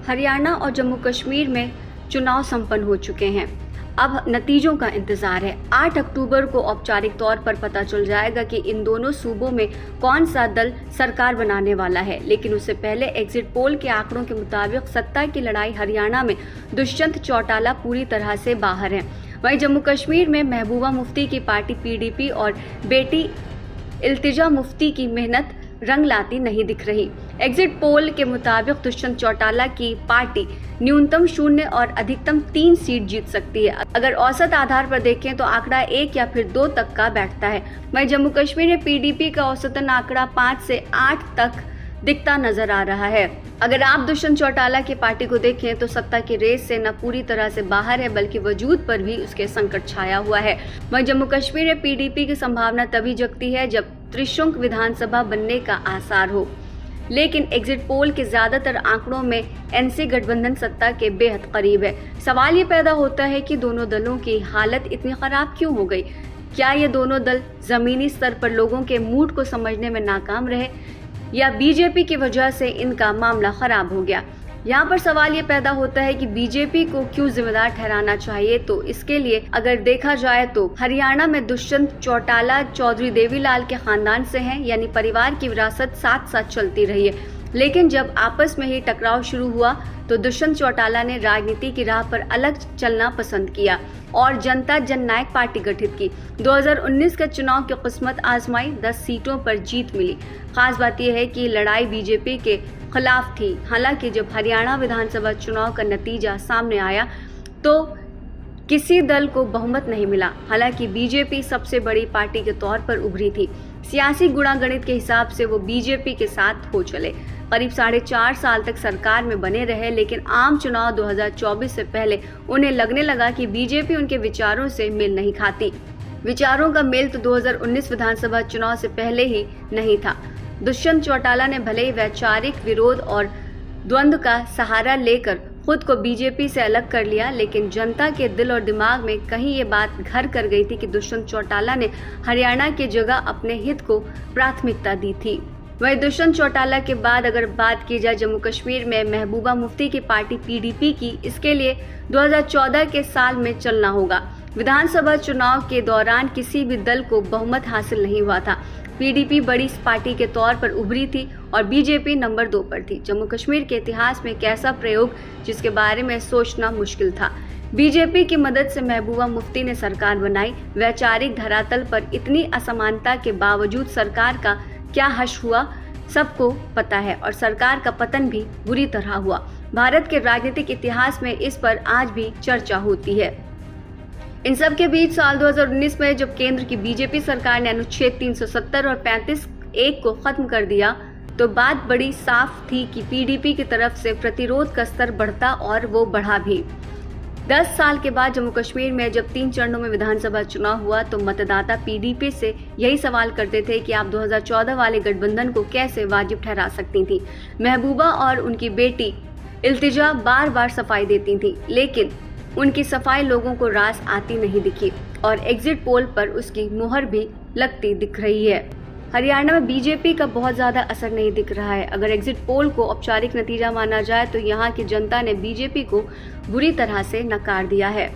हरियाणा और जम्मू कश्मीर में चुनाव संपन्न हो चुके हैं। अब नतीजों का इंतजार है। 8 अक्टूबर को औपचारिक तौर पर पता चल जाएगा कि इन दोनों सूबों में कौन सा दल सरकार बनाने वाला है। लेकिन उससे पहले एग्जिट पोल के आंकड़ों के मुताबिक सत्ता की लड़ाई हरियाणा में दुष्यंत चौटाला पूरी तरह से बाहर है। वहीं जम्मू कश्मीर में महबूबा मुफ्ती की पार्टी PDP और बेटी इल्तिजा मुफ्ती की मेहनत रंग लाती नहीं दिख रही। एग्जिट पोल के मुताबिक दुष्यंत चौटाला की पार्टी न्यूनतम 0 और अधिकतम 3 सीट जीत सकती है। अगर औसत आधार पर देखें तो आंकड़ा 1 या फिर 2 तक का बैठता है। वहीं जम्मू कश्मीर में PDP का औसतन आंकड़ा 5 से 8 तक दिखता नजर आ रहा है। अगर आप दुष्यंत चौटाला की पार्टी को देखें तो सत्ता की रेस से न पूरी तरह से बाहर है, बल्कि वजूद पर भी उसके संकट छाया हुआ है। वहीं जम्मू कश्मीर में PDP की संभावना तभी जगती है जब त्रिशंकु विधानसभा बनने का आसार हो। लेकिन एग्जिट पोल के ज्यादातर आंकड़ों में NC गठबंधन सत्ता के बेहद करीब है। सवाल ये पैदा होता है कि दोनों दलों की हालत इतनी खराब क्यों हो गई? क्या ये दोनों दल जमीनी स्तर पर लोगों के मूड को समझने में नाकाम रहे या BJP की वजह से इनका मामला खराब हो गया? यहाँ पर सवाल ये पैदा होता है कि BJP को क्यों जिम्मेदार ठहराना चाहिए। तो इसके लिए अगर देखा जाए तो हरियाणा में दुष्यंत चौटाला चौधरी देवीलाल के खानदान से हैं, यानी परिवार की विरासत साथ साथ चलती रही है। लेकिन जब आपस में ही टकराव शुरू हुआ तो दुष्यंत चौटाला ने राजनीति की राह पर अलग चलना पसंद किया और जनता जननायक पार्टी गठित की। 2019 के चुनाव की किस्मत आजमाई, 10 सीटों पर जीत मिली। खास बात यह है कि लड़ाई BJP के खिलाफ थी। हालांकि जब हरियाणा विधानसभा चुनाव का नतीजा सामने आया तो किसी दल को बहुमत नहीं मिला। हालांकि BJP सबसे बड़ी पार्टी के तौर पर उभरी थी। सियासी गुणागणित के हिसाब से वो BJP के साथ हो चले। करीब 4.5 साल तक सरकार में बने रहे, लेकिन आम चुनाव 2024 से पहले उन्हें लगने लगा कि BJP उनके विचारों से मेल नहीं खाती। विचारों का मेल तो 2019 विधानसभा चुनाव से पहले ही नहीं था। दुष्यंत चौटाला ने भले ही वैचारिक विरोध और द्वंद्व का सहारा लेकर खुद को BJP से अलग कर लिया, लेकिन जनता के दिल और दिमाग में कहीं ये बात घर कर गई थी कि दुष्यंत चौटाला ने हरियाणा की जगह अपने हित को प्राथमिकता दी थी। वहीं दुष्यंत चौटाला के बाद अगर बात की जाए जम्मू कश्मीर में महबूबा मुफ्ती की पार्टी PDP की, इसके लिए 2014 के साल में चलना होगा। विधानसभा चुनाव के दौरान किसी भी दल को बहुमत हासिल नहीं हुआ था। PDP बड़ी पार्टी के तौर पर उभरी थी और BJP नंबर 2 पर थी। जम्मू कश्मीर के इतिहास में एक ऐसा प्रयोग जिसके बारे में सोचना मुश्किल था। BJP की मदद से महबूबा मुफ्ती ने सरकार बनाई। वैचारिक धरातल पर इतनी असमानता के बावजूद सरकार का क्या हश्र हुआ सबको पता है और सरकार का पतन भी बुरी तरह हुआ। भारत के राजनीतिक इतिहास में इस पर आज भी चर्चा होती है। इन सब के बीच साल 2019 में जब केंद्र की BJP सरकार ने अनुच्छेद 370 और 35(1) को खत्म कर दिया तो बात बड़ी साफ थी कि PDP की तरफ से प्रतिरोध का स्तर बढ़ता और वो बढ़ा भी। 10 साल के बाद जम्मू कश्मीर में जब 3 चरणों में विधानसभा चुनाव हुआ तो मतदाता PDP से यही सवाल करते थे कि आप 2014 वाले गठबंधन को कैसे वाजिब ठहरा सकती थी। महबूबा और उनकी बेटी इल्तिजा बार बार सफाई देती थी, लेकिन उनकी सफाई लोगों को रास आती नहीं दिखी और एग्जिट पोल पर उसकी मुहर भी लगती दिख रही है। हरियाणा में BJP का बहुत ज़्यादा असर नहीं दिख रहा है। अगर एग्जिट पोल को औपचारिक नतीजा माना जाए तो यहाँ की जनता ने BJP को बुरी तरह से नकार दिया है।